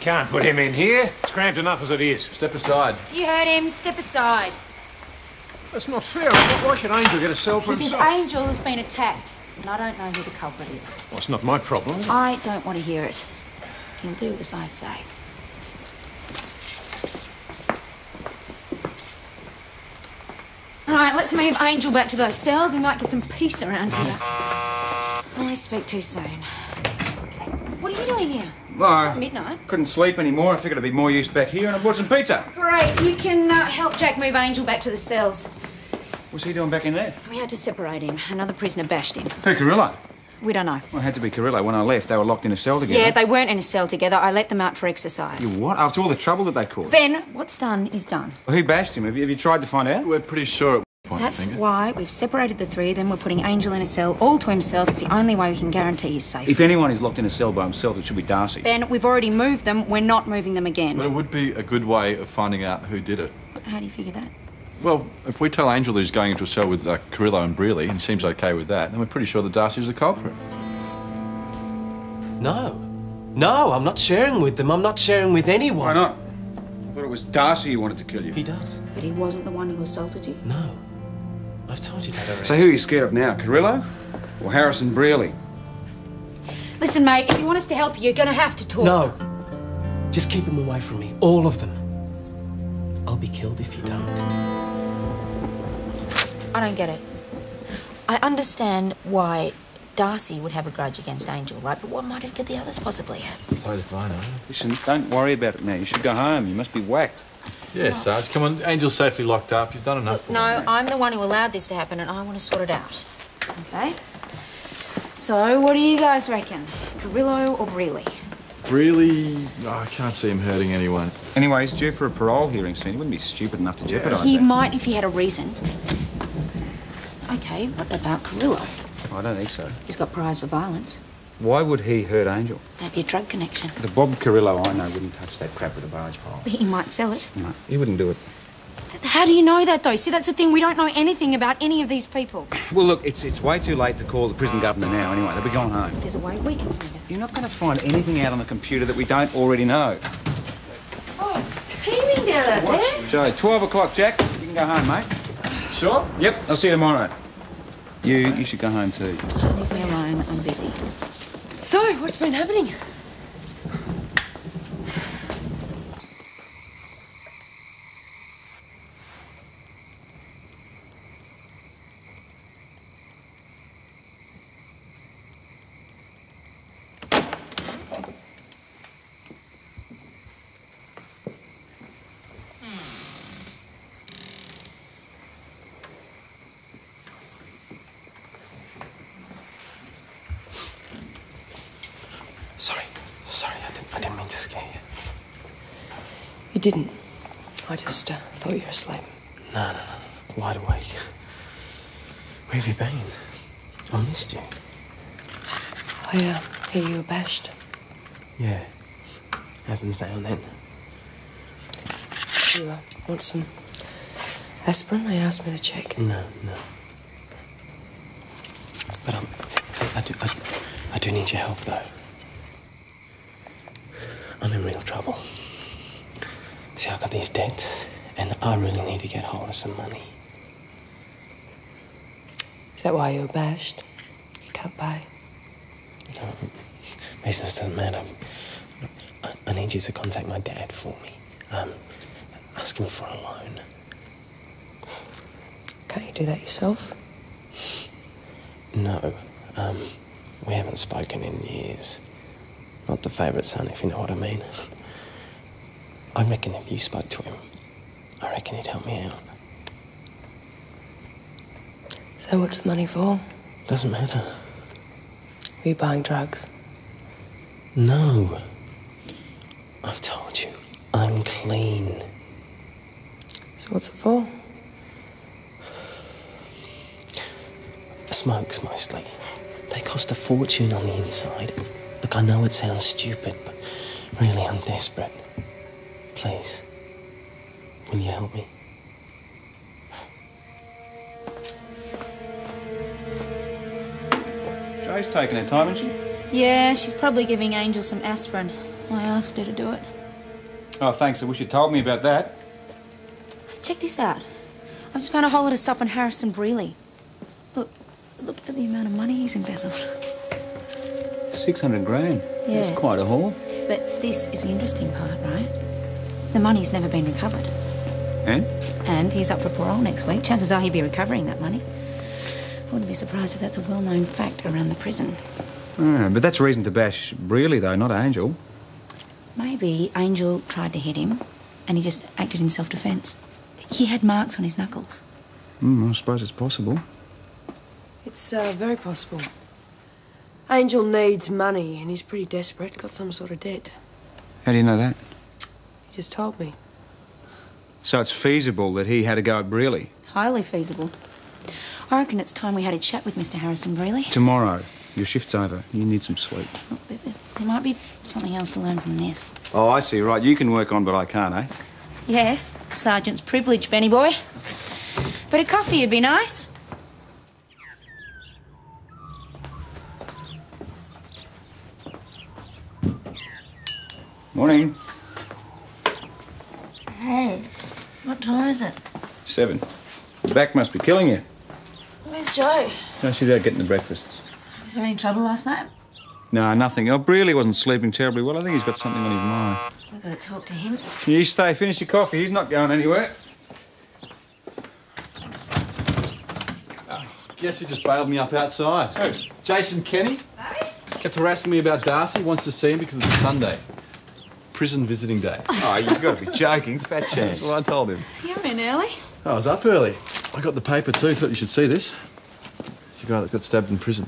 can't put him in here. It's cramped enough as it is. Step aside. You heard him. Step aside. That's not fair. Why should Angel get a cell for Because himself? Angel has been attacked, and I don't know who the culprit is. Well, it's not my problem. I don't want to hear it. He'll do as I say. All right, let's move Angel back to those cells. We might get some peace around here. I speak too soon. What are you doing here? Well, It's midnight. couldn't sleep anymore. I figured I'd be more use back here, and I bought some pizza. Great. You can help Jack move Angel back to the cells. What's he doing back in there? We had to separate him. Another prisoner bashed him. Who, Carrillo? We don't know. Well, it had to be Carrillo. When I left, they were locked in a cell together. Yeah, they weren't in a cell together. I let them out for exercise. You what? After all the trouble that they caused? Ben, what's done is done. Well, who bashed him? Have you tried to find out? We're pretty sure at one point. That's why we've separated the three of them. We're putting Angel in a cell all to himself. It's the only way we can guarantee his safety. If anyone is locked in a cell by himself, it should be Darcy. Ben, we've already moved them. We're not moving them again. But it would be a good way of finding out who did it. How do you figure that? Well, if we tell Angel that he's going into a cell with Carrillo and Brearley, and he seems okay with that, then we're pretty sure that Darcy is the culprit. No. No, I'm not sharing with them. I'm not sharing with anyone. Why not? I thought it was Darcy who wanted to kill you. He does. But he wasn't the one who assaulted you? No. I've told you that already. So who are you scared of now, Carrillo or Harrison Brearley? Listen, mate, if you want us to help you, you're going to have to talk. No. Just keep them away from me. All of them. I'll be killed if you don't. I don't get it. I understand why Darcy would have a grudge against Angel, right? But what motive could the others possibly have? Play the fine, eh? Listen, don't worry about it now. You should go home. You must be whacked. Yeah, Sarge. Come on, Angel's safely locked up. You've done enough for No, him. I'm the one who allowed this to happen, and I want to sort it out. Okay? So, what do you guys reckon? Carrillo or Brearley? Really? Oh, I can't see him hurting anyone. Anyway, he's due for a parole hearing soon. He wouldn't be stupid enough to jeopardise He that. might if he had a reason. Okay, what about Carrillo? I don't think so. He's got prize for violence. Why would he hurt Angel? Maybe a drug connection. The Bob Carrillo I know wouldn't touch that crap with a barge pole. He might sell it. No, he wouldn't do it. How do you know that, though? See, that's the thing. We don't know anything about any of these people. Well, look, it's way too late to call the prison governor now anyway. They'll be going home. There's a way we can find it. You're not going to find anything out on the computer that we don't already know. Oh, it's teeming down out there. So, 12 o'clock, Jack. You can go home, mate. Sure? Yep, I'll see you tomorrow. You should go home too. Leave me alone. I'm busy. So, what's been happening? Sorry, I didn't mean to scare you. You didn't. I just thought you were asleep. No. Wide awake. Where have you been? I missed you. I hear you were bashed. Yeah. Happens now and then. You want some aspirin? They asked me to check. No. But I do need your help, though. I'm in real trouble. See, I've got these debts, and I really need to get hold of some money. Is that why you were bashed? You can't pay? No, business doesn't matter. I need you to contact my dad for me. Ask him for a loan. Can't you do that yourself? No. We haven't spoken in years. Not the favourite son, if you know what I mean. I reckon if you spoke to him, I reckon he'd help me out. So what's the money for? Doesn't matter. Were you buying drugs? No. I've told you, I'm clean. So what's it for? Smokes, mostly. They cost a fortune on the inside. Look, I know it sounds stupid, but really I'm desperate. Please, will you help me? Jo's taking her time, isn't she? Yeah, she's probably giving Angel some aspirin. I asked her to do it. Oh, thanks. I wish you'd told me about that. Check this out. I just found a whole lot of stuff on Harrison Brealey. Look at the amount of money he's embezzled. 600 grand. Yeah. That's quite a haul. But this is the interesting part, right? The money's never been recovered. And? And he's up for parole next week. Chances are he'll be recovering that money. I wouldn't be surprised if that's a well-known fact around the prison. But that's reason to bash Brealey, though, not Angel. Maybe Angel tried to hit him and he just acted in self-defence. He had marks on his knuckles. I suppose it's possible. It's very possible. Angel needs money and he's pretty desperate. Got some sort of debt. How do you know that? He just told me. So it's feasible that he had a go at Brealey? Highly feasible. I reckon it's time we had a chat with Mr. Harrison Brealey. Tomorrow. Your shift's over. You need some sleep. Look, there might be something else to learn from this. Oh, I see. Right. You can work on, but I can't, eh? Yeah, sergeant's privilege, Benny boy. Bit of coffee would be nice. Morning. Hey, what time is it? 7. Your back must be killing you. Where's Jo? No, she's out getting the breakfasts. Was there any trouble last night? No, nothing. Oh, Brealey wasn't sleeping terribly well. I think he's got something on his mind. We've got to talk to him. You stay, finish your coffee. He's not going anywhere. Guess who just bailed me up outside? Who? Jason Kenny. Hey? Kept harassing me about Darcy. Wants to see him because it's a Sunday. Prison visiting day. Oh, you've got to be joking. Fat chance. That's what I told him. You're in early. I was up early. I got the paper too. Thought you should see this. It's a guy that got stabbed in prison.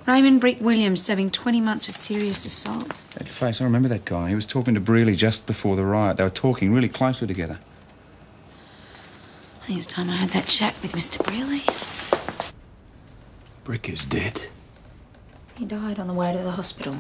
Raymond Brick Williams serving 20 months for serious assault. That face, I remember that guy. He was talking to Brealey just before the riot. They were talking really closely together. I think it's time I had that chat with Mr. Brealey. Brick is dead. He died on the way to the hospital.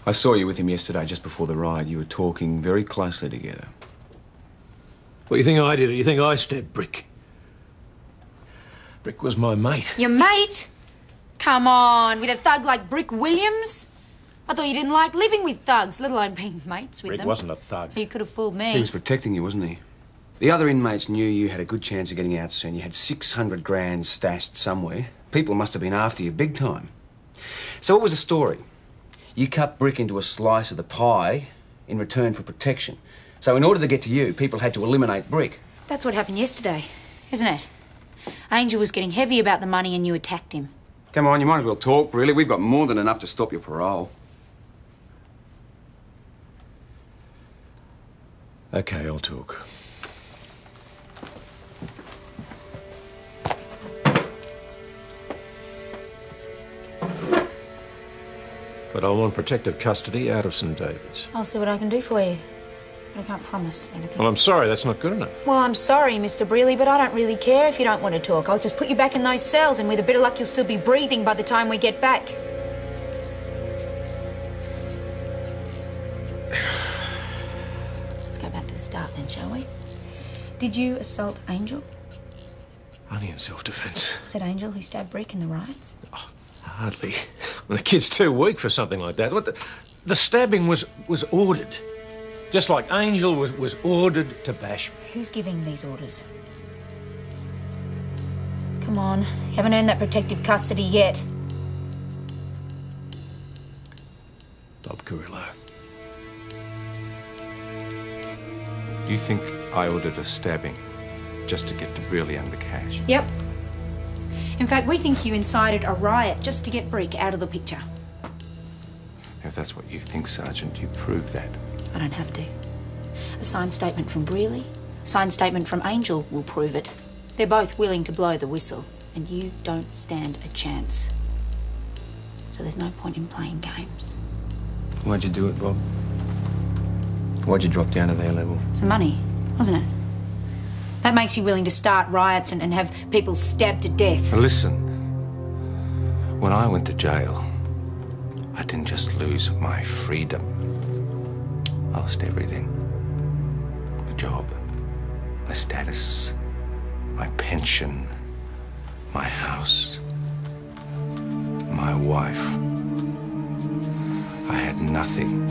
I saw you with him yesterday, just before the riot. You were talking very closely together. What, you think I did it? You think I stabbed Brick? Brick was my mate. Your mate? Come on, with a thug like Brick Williams? I thought you didn't like living with thugs, let alone being mates with Brick them. wasn't a thug. You could have fooled me. He was protecting you, wasn't he? The other inmates knew you had a good chance of getting out soon. You had 600 grand stashed somewhere. People must have been after you big time. So what was the story? You cut Brick into a slice of the pie in return for protection. So in order to get to you, people had to eliminate Brick. That's what happened yesterday, isn't it? Angel was getting heavy about the money and you attacked him. Come on, you might as well talk, really. We've got more than enough to stop your parole. Okay, I'll talk. But I want protective custody out of St David's. I'll see what I can do for you. But I can't promise anything. Well, I'm sorry, that's not good enough. Well, I'm sorry, Mr. Brealey, but I don't really care if you don't want to talk. I'll just put you back in those cells, and with a bit of luck, you'll still be breathing by the time we get back. Let's go back to the start then, shall we? Did you assault Angel? Only in self-defence. Was it Angel who stabbed Brick in the riots? Hardly. Well, the kid's too weak for something like that. What the stabbing was ordered. Just like Angel was ordered to bash me. Who's giving these orders? Come on, you haven't earned that protective custody yet. Bob Carrillo. You think I ordered a stabbing just to get to Brealey and the cash? Yep. In fact, we think you incited a riot just to get Brick out of the picture. If that's what you think, Sergeant, you prove that. I don't have to. A signed statement from Brealey, signed statement from Angel will prove it. They're both willing to blow the whistle, and you don't stand a chance. So there's no point in playing games. Why'd you do it, Bob? Why'd you drop down to their level? Some money, wasn't it? That makes you willing to start riots and have people stabbed to death. Now listen, when I went to jail, I didn't just lose my freedom. I lost everything. My job, my status, my pension, my house, my wife. I had nothing.